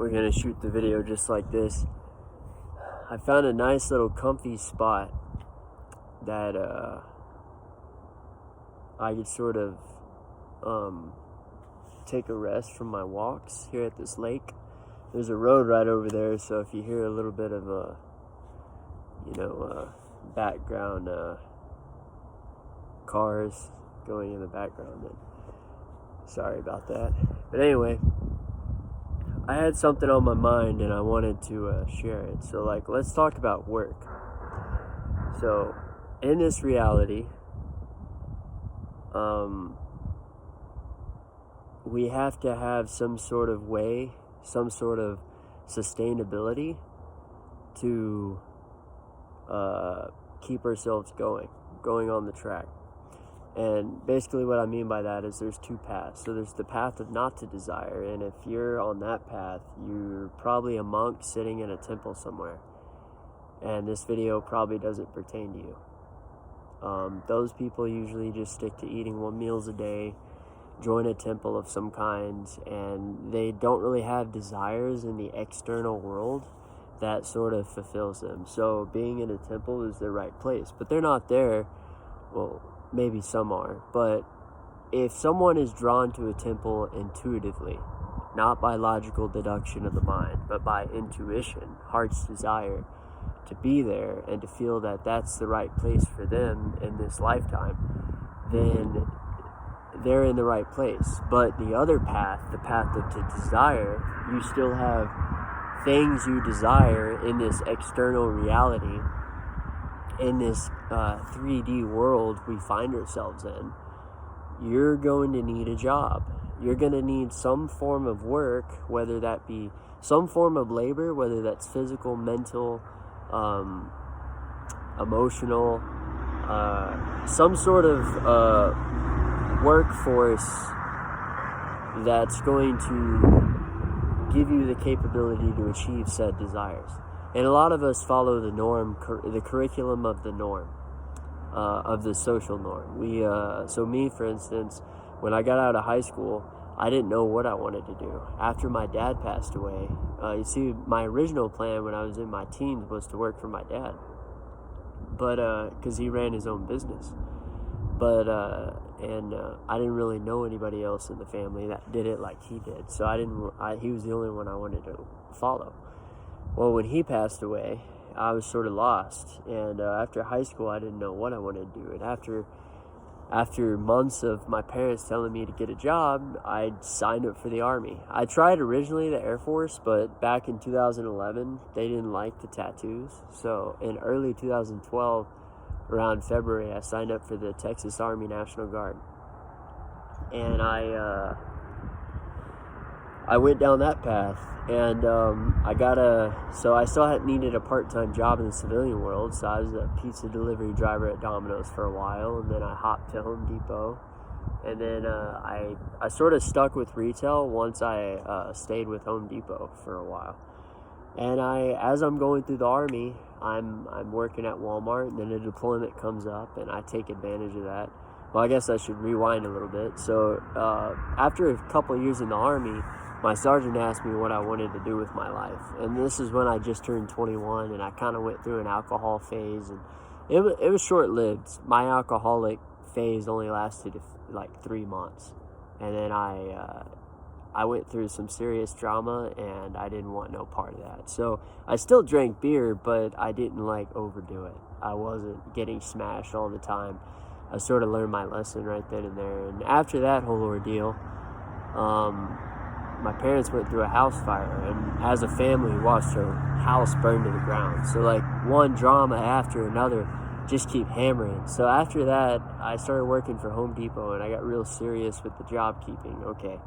we're gonna shoot the video just like this. I found a nice little comfy spot that I could sort of take a rest from my walks here at this lake. There's a road right over there, so if you hear a little bit of a background cars going in the background, then sorry about that. But anyway, I had something on my mind and I wanted to share it. So let's talk about work. So in this reality, we have to have some sort of way, some sort of sustainability to keep ourselves going on the track. And basically what I mean by that is there's two paths. So there's the path of not to desire, and if you're on that path, you're probably a monk sitting in a temple somewhere. And this video probably doesn't pertain to you. Those people usually just stick to eating 1 meal a day, join a temple of some kind, and they don't really have desires in the external world that sort of fulfills them. So being in a temple is their right place, but they're not there. Well, maybe some are, but if someone is drawn to a temple intuitively, not by logical deduction of the mind, but by intuition, heart's desire to be there and to feel that that's the right place for them in this lifetime, then they're in the right place. But the other path, the path of to desire, you still have things you desire in this external reality, in this 3D world we find ourselves in. You're going to need a job. You're going to need some form of work, whether that be some form of labor, whether that's physical, mental, emotional, some sort of workforce that's going to give you the capability to achieve said desires. And a lot of us follow the norm, the curriculum of the norm, of the social norm. So me, for instance, when I got out of high school, I didn't know what I wanted to do. After my dad passed away, you see, my original plan when I was in my teens was to work for my dad, but because he ran his own business. But I didn't really know anybody else in the family that did it like he did. So he was the only one I wanted to follow. Well, when he passed away, I was sort of lost. And after high school, I didn't know what I wanted to do. And after months of my parents telling me to get a job, I signed up for the Army. I tried originally the Air Force, but back in 2011, they didn't like the tattoos. So in early 2012, around February, I signed up for the Texas Army National Guard. And I went down that path, and so I still needed a part-time job in the civilian world, so I was a pizza delivery driver at Domino's for a while, and then I hopped to Home Depot, and then I sort of stuck with retail once I stayed with Home Depot for a while. And as I'm going through the Army, I'm working at Walmart, and then a deployment comes up, and I take advantage of that. Well, I guess I should rewind a little bit. So after a couple of years in the Army, my sergeant asked me what I wanted to do with my life. And this is when I just turned 21, and I kind of went through an alcohol phase. And it was short-lived. My alcoholic phase only lasted like 3 months. And then I went through some serious drama, and I didn't want no part of that. So I still drank beer, but I didn't overdo it. I wasn't getting smashed all the time. I sort of learned my lesson right then and there. And after that whole ordeal, my parents went through a house fire, and as a family, we watched our house burn to the ground. So one drama after another just keep hammering. So after that, I started working for Home Depot, and I got real serious with the job keeping. Okay,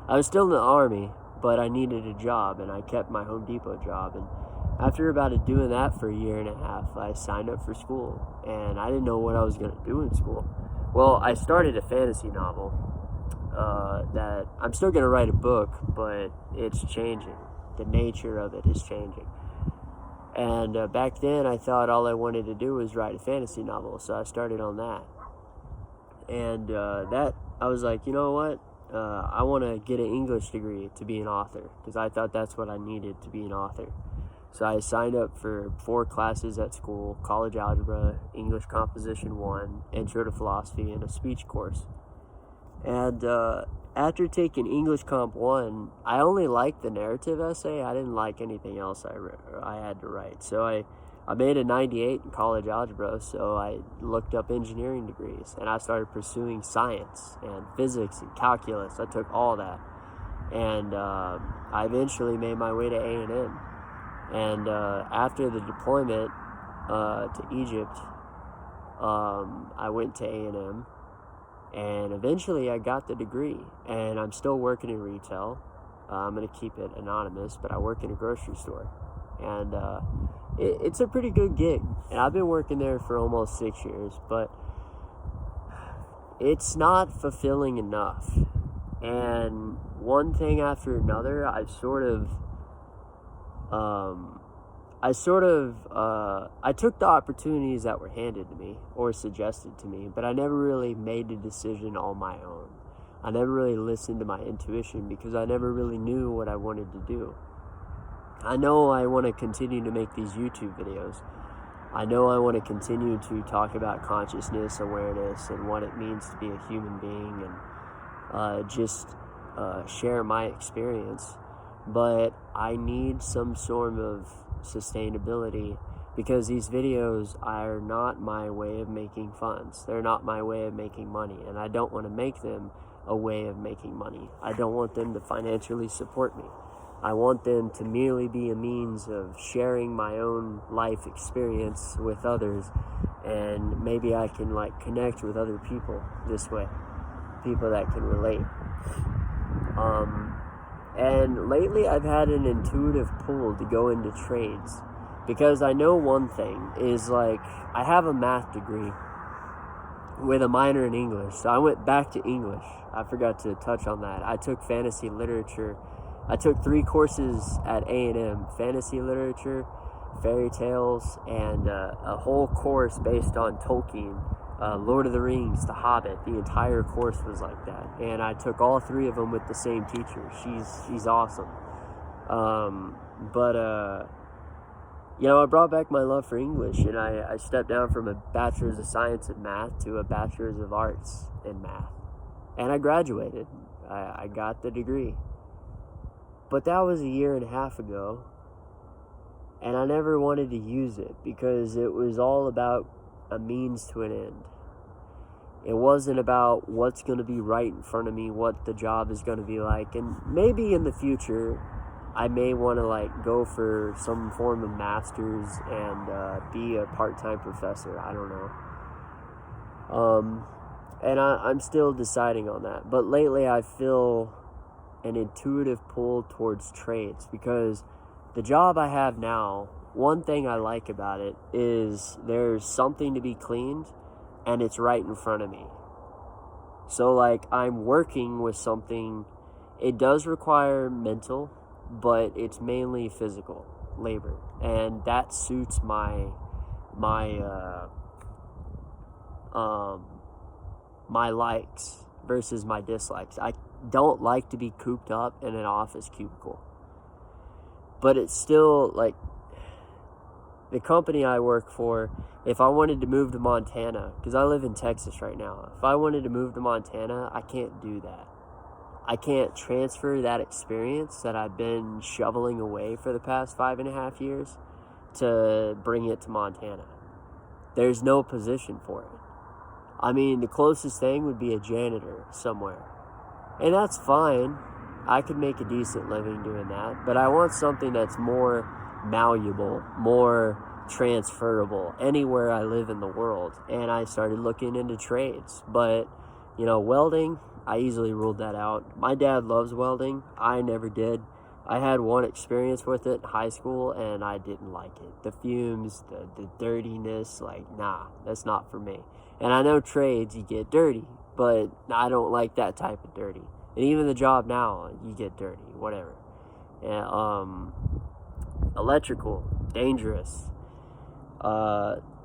I was still in the Army, but I needed a job, and I kept my Home Depot job. And after about doing that for a year and a half, I signed up for school, and I didn't know what I was going to do in school. Well, I started a fantasy novel that I'm still going to write a book, but it's changing. The nature of it is changing. And back then, I thought all I wanted to do was write a fantasy novel, so I started on that. And I was like, you know what? I want to get an English degree to be an author, because I thought that's what I needed to be an author. So I signed up for 4 classes at school: college algebra, English composition 1, intro to philosophy, and a speech course. And after taking English Comp 1, I only liked the narrative essay. I didn't like anything else I had to write. So I made a 98 in college algebra, so I looked up engineering degrees, and I started pursuing science and physics and calculus. I took all that. And I eventually made my way to A&M. And after the deployment to Egypt, I went to A&M, and eventually I got the degree, and I'm still working in retail. I'm going to keep it anonymous, but I work in a grocery store, and it's a pretty good gig, and I've been working there for almost 6 years, but it's not fulfilling enough. And one thing after another, I took the opportunities that were handed to me or suggested to me, but I never really made a decision on my own. I never really listened to my intuition, because I never really knew what I wanted to do. I know I want to continue to make these YouTube videos. I know I want to continue to talk about consciousness, awareness, and what it means to be a human being, and just share my experience. But I need some sort of sustainability, because these videos are not my way of making funds. They're not my way of making money, and I don't want to make them a way of making money. I don't want them to financially support me. I want them to merely be a means of sharing my own life experience with others, and maybe I can connect with other people this way, people that can relate. And lately I've had an intuitive pull to go into trades, because I know one thing is, I have a math degree with a minor in English, so I went back to English. I forgot to touch on that. I took fantasy literature. I took 3 courses at A&M: fantasy literature, fairy tales, and a whole course based on Tolkien, Lord of the Rings, The Hobbit. The entire course was like that, and I took all 3 of them with the same teacher. She's awesome. I brought back my love for English, and I stepped down from a bachelor's of science in math to a bachelor's of arts in math, and I graduated. I got the degree. But that was 1.5 years ago, and I never wanted to use it, because it was all about a means to an end. It wasn't about what's going to be right in front of me, what the job is going to be like. And maybe in the future, I may want to go for some form of master's and be a part-time professor. I don't know. And I'm still deciding on that. But lately I feel an intuitive pull towards trades, because the job I have now, one thing I like about it is there's something to be cleaned, and it's right in front of me. So I'm working with something. It does require mental, but it's mainly physical labor, and that suits my likes versus my dislikes. I don't like to be cooped up in an office cubicle, but it's still the company I work for. If I wanted to move to Montana, because I live in Texas right now, if I wanted to move to Montana, I can't do that. I can't transfer that experience that I've been shoveling away for the past 5.5 years to bring it to Montana. There's no position for it. I mean, the closest thing would be a janitor somewhere, and that's fine. I could make a decent living doing that, but I want something that's more malleable, more transferable anywhere I live in the world. And I started looking into trades, but welding, I easily ruled that out. My dad loves welding. I never did. I had one experience with it in high school, and I didn't like it. The fumes, the dirtiness, nah, that's not for me. And I know trades, you get dirty, but I don't like that type of dirty. And even the job now, you get dirty, whatever. And electrical, dangerous.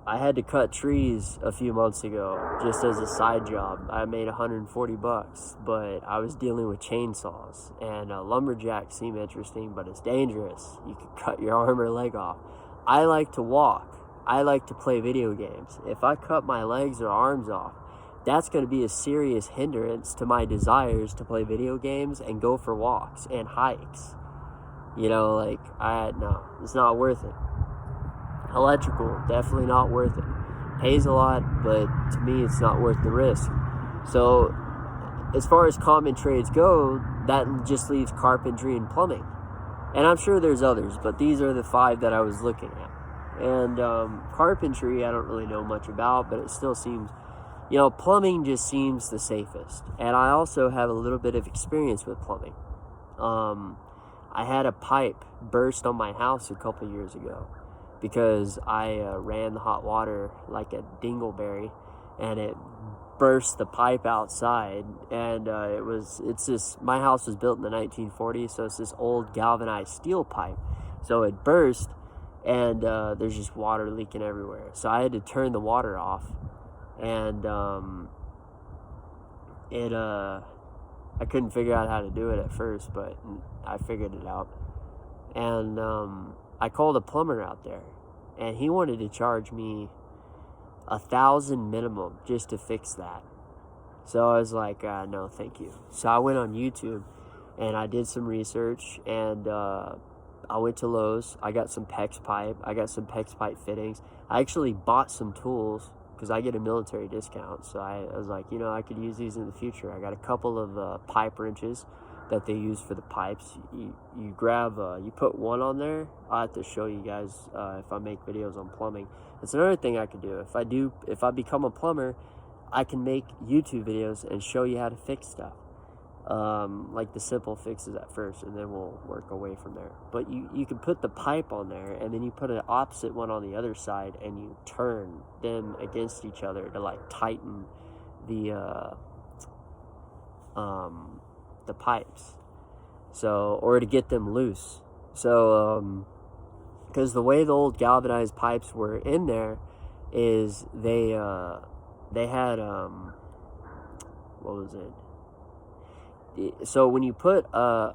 I had to cut trees a few months ago just as a side job. I made $140, but I was dealing with chainsaws, and lumberjacks seem interesting, but it's dangerous. You could cut your arm or leg off. I like to walk. I like to play video games. If I cut my legs or arms off, that's going to be a serious hindrance to my desires to play video games and go for walks and hikes. You know, like, no, it's not worth it. Electrical, definitely not worth it. Pays a lot, but to me, it's not worth the risk. So, as far as common trades go, that just leaves carpentry and plumbing. And I'm sure there's others, but these are the 5 that I was looking at. And carpentry, I don't really know much about, but it still seems, you know, plumbing just seems the safest. And I also have a little bit of experience with plumbing. I had a pipe burst on my house a couple years ago, because I ran the hot water like a dingleberry, and it burst the pipe outside. And my house was built in the 1940s, so it's this old galvanized steel pipe. So it burst, and there's just water leaking everywhere. So I had to turn the water off, and I couldn't figure out how to do it at first, but I figured it out. And I called a plumber out there, and he wanted to charge me $1,000 minimum just to fix that. So I was like, no, thank you. So I went on YouTube, and I did some research, and I went to Lowe's. I got some PEX pipe. I got some PEX pipe fittings. I actually bought some tools because I get a military discount. So I was like, you know, I could use these in the future. I got a couple of pipe wrenches that they use for the pipes. You grab, you put one on there. I'll have to show you guys if I make videos on plumbing. That's another thing I could do. If I become a plumber, I can make YouTube videos and show you how to fix stuff. Like the simple fixes at first, and then we'll work away from there. But you can put the pipe on there, and then you put an opposite one on the other side, and you turn them against each other to like tighten the pipes, so, or to get them loose. So because the way the old galvanized pipes were in there is they had what was it? So when you put a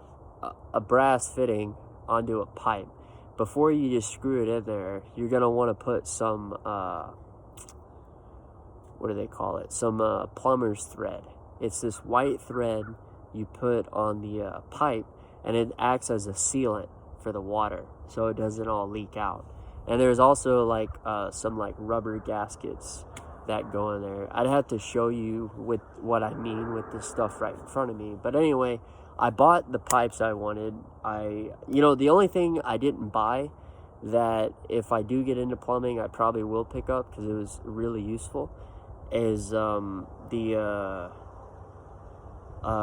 brass fitting onto a pipe, before you just screw it in there, you're gonna want to put some what do they call it? Some plumber's thread. It's this white thread you put on the pipe, and it acts as a sealant for the water, so it doesn't all leak out. And there's also like some like rubber gaskets that go in there. I'd have to show you with what I mean with this stuff right in front of me. But anyway, I bought the pipes I wanted. The only thing I didn't buy that if I do get into plumbing, I probably will pick up because it was really useful, is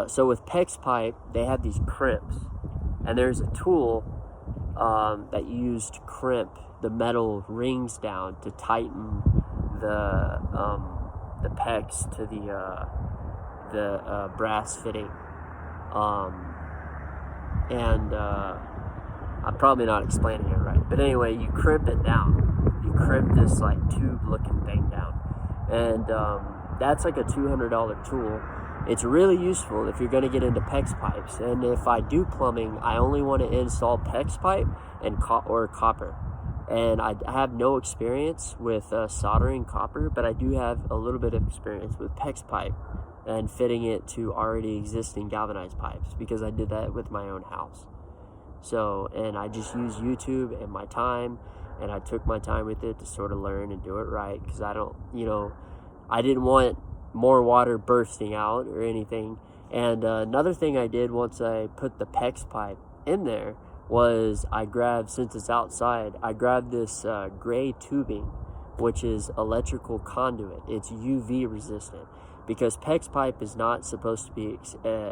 so with PEX pipe, they have these crimps, and there's a tool that you use to crimp the metal rings down to tighten the PEX to the brass fitting, and I'm probably not explaining it right, but anyway, you crimp it down. You crimp this like tube looking thing down, and that's like a $200 tool. It's really useful if you're going to get into PEX pipes. And if I do plumbing, I only want to install PEX pipe and or copper. And I have no experience with soldering copper, but I do have a little bit of experience with PEX pipe and fitting it to already existing galvanized pipes, because I did that with my own house. So, and I just used YouTube and my time, and I took my time with it to sort of learn and do it right, because I didn't want more water bursting out or anything. And another thing I did once I put the PEX pipe in there was since it's outside, I grabbed this gray tubing, which is electrical conduit. It's UV resistant, because PEX pipe is not supposed to be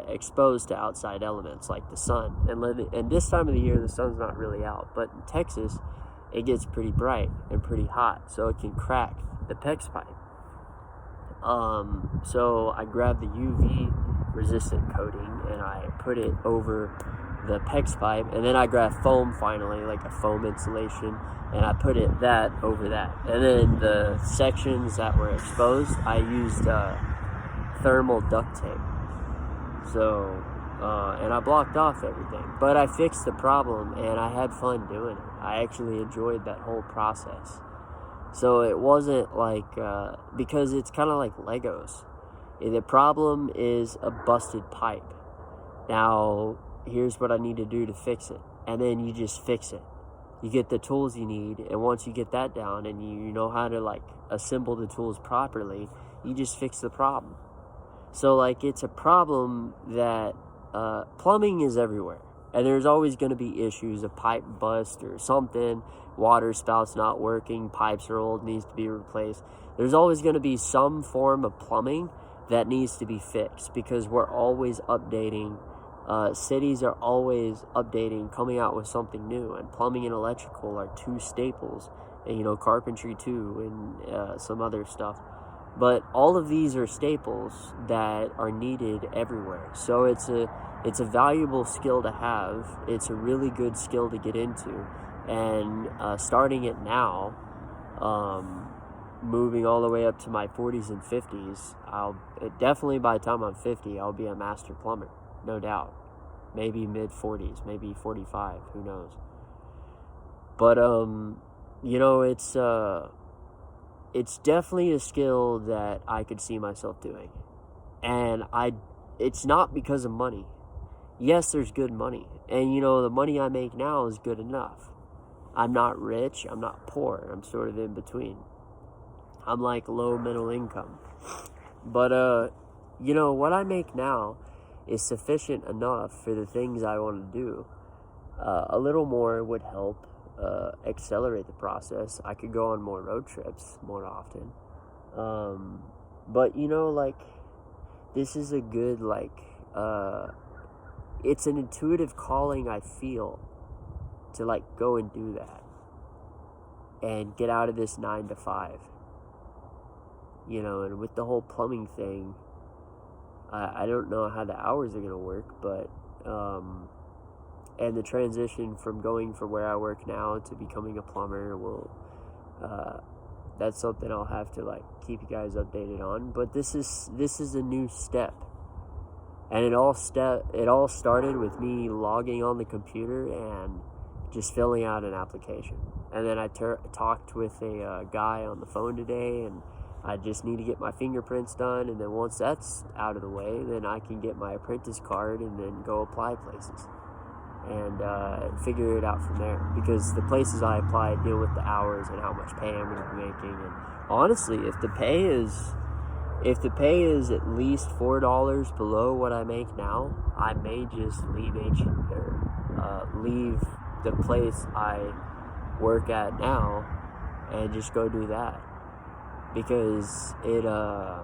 exposed to outside elements like the sun. And this time of the year, the sun's not really out, but in Texas, it gets pretty bright and pretty hot, so it can crack the PEX pipe. So I grabbed the UV resistant coating and I put it over the PEX pipe, and then I grabbed foam finally, like a foam insulation, and I put that over that. And then the sections that were exposed, I used thermal duct tape. So, and I blocked off everything. But I fixed the problem, and I had fun doing it. I actually enjoyed that whole process. So it wasn't like, because it's kind of like Legos. The problem is a busted pipe. Now, here's what I need to do to fix it. And then you just fix it. You get the tools you need, and once you get that down and you know how to like assemble the tools properly, you just fix the problem. So like it's a problem that plumbing is everywhere. And there's always going to be issues, a pipe bust or something, water spout's not working, pipes are old, needs to be replaced. There's always going to be some form of plumbing that needs to be fixed because we're always updating. Cities are always updating, coming out with something new, and plumbing and electrical are two staples, and you know, carpentry too, and some other stuff. But all of these are staples that are needed everywhere. So it's a valuable skill to have. It's a really good skill to get into, and starting it now, moving all the way up to my 40s and 50s, definitely by the time I'm 50, I'll be a master plumber. No doubt. Maybe mid 40s, maybe 45, who knows. But, you know, it's definitely a skill that I could see myself doing. And it's not because of money. Yes, there's good money. And, you know, the money I make now is good enough. I'm not rich, I'm not poor, I'm sort of in between. I'm like low middle income. But, you know, what I make now is sufficient enough for the things I want to do. A little more would help accelerate the process. I could go on more road trips more often. But, you know, like, this is a good, like, it's an intuitive calling I feel to, like, go and do that. And get out of this 9 to 5. You know, and with the whole plumbing thing, I don't know how the hours are going to work, but, and the transition from going from where I work now to becoming a plumber will, that's something I'll have to, like, keep you guys updated on. But this is a new step. And it all started with me logging on the computer and just filling out an application. And then I talked with a guy on the phone today, and I just need to get my fingerprints done, and then once that's out of the way, then I can get my apprentice card and then go apply places and figure it out from there. Because the places I apply deal with the hours and how much pay I'm going to be making. And honestly, if the pay is at least $4 below what I make now, I may just leave leave the place I work at now and just go do that. Because I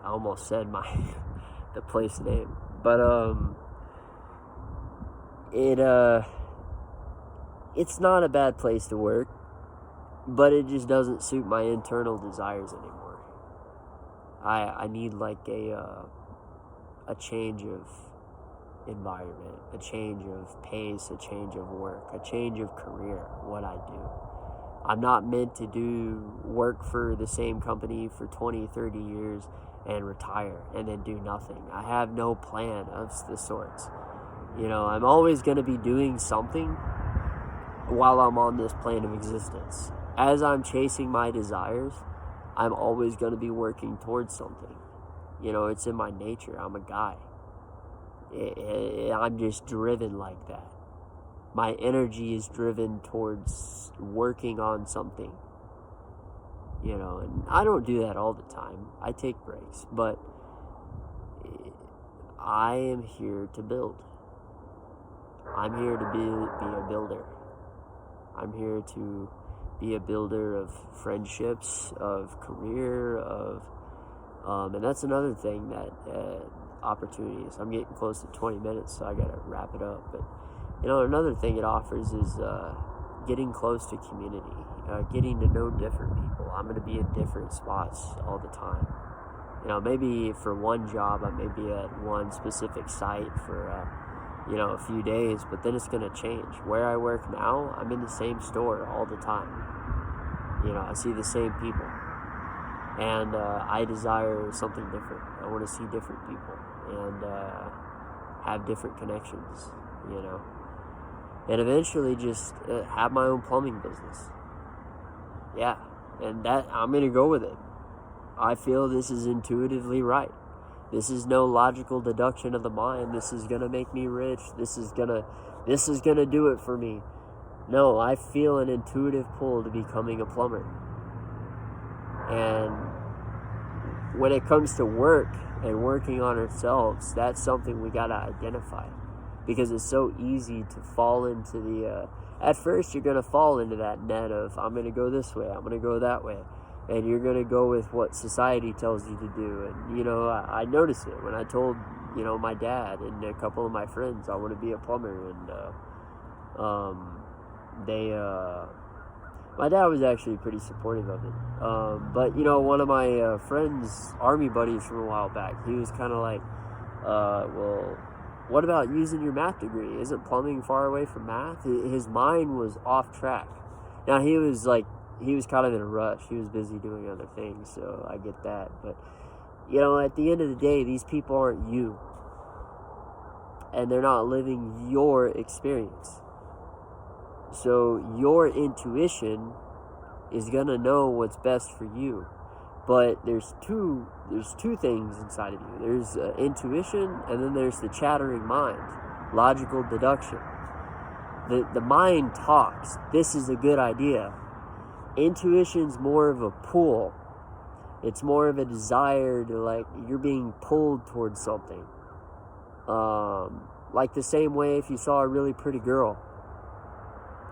almost said the place name, but it's not a bad place to work, but it just doesn't suit my internal desires anymore. I need like a change of environment, a change of pace, a change of work, a change of career, what I do. I'm not meant to work for the same company for 20, 30 years and retire and then do nothing. I have no plan of the sorts. You know, I'm always going to be doing something while I'm on this plane of existence. As I'm chasing my desires, I'm always going to be working towards something. You know, it's in my nature. I'm a guy. I'm just driven like that. My energy is driven towards working on something, you know, and I don't do that all the time. I take breaks, but I am here to build. I'm here to be a builder. I'm here to be a builder of friendships, of career, and that's another thing that opportunities. I'm getting close to 20 minutes, so I gotta wrap it up, but you know, another thing it offers is getting close to community, getting to know different people. I'm going to be in different spots all the time. You know, maybe for one job, I may be at one specific site for, you know, a few days, but then it's going to change. Where I work now, I'm in the same store all the time. You know, I see the same people. And I desire something different. I want to see different people and have different connections, you know. And eventually just have my own plumbing business. Yeah, and that I'm going to go with it. I feel this is intuitively right. This is no logical deduction of the mind. This is going to make me rich. This is going to do it for me. No, I feel an intuitive pull to becoming a plumber. And when it comes to work and working on ourselves, that's something we got to identify, because it's so easy to fall into the at first you're going to fall into that net of, I'm going to go this way, I'm going to go that way, and you're going to go with what society tells you to do. And you know, I noticed it when I told, you know, my dad and a couple of my friends I want to be a plumber, and my dad was actually pretty supportive of it. But, you know, one of my friends, army buddies from a while back, he was kind of like, well, what about using your math degree? Isn't plumbing far away from math? His mind was off track. Now, he was kind of in a rush. He was busy doing other things, so I get that. But, you know, at the end of the day, these people aren't you. And they're not living your experience. So your intuition is going to know what's best for you. But there's two things inside of you. There's intuition, and then there's the chattering mind, logical deduction. The mind talks. This is a good idea. Intuition's more of a pull. It's more of a desire to, like, you're being pulled towards something. Like the same way if you saw a really pretty girl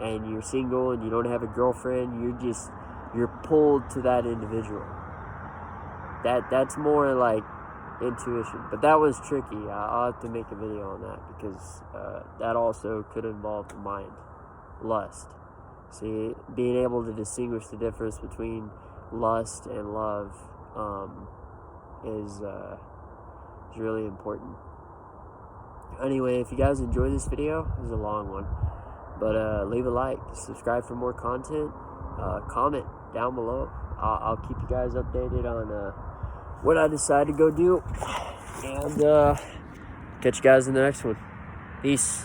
and you're single and you don't have a girlfriend, you're pulled to that individual. That's more like intuition. But that was tricky. I'll have to make a video on that, because that also could involve the mind. Lust. See, being able to distinguish the difference between lust and love is really important. Anyway, if you guys enjoyed this video, this is a long one, but leave a like, subscribe for more content, comment down below. I'll keep you guys updated on what I decide to go do, and catch you guys in the next one. Peace.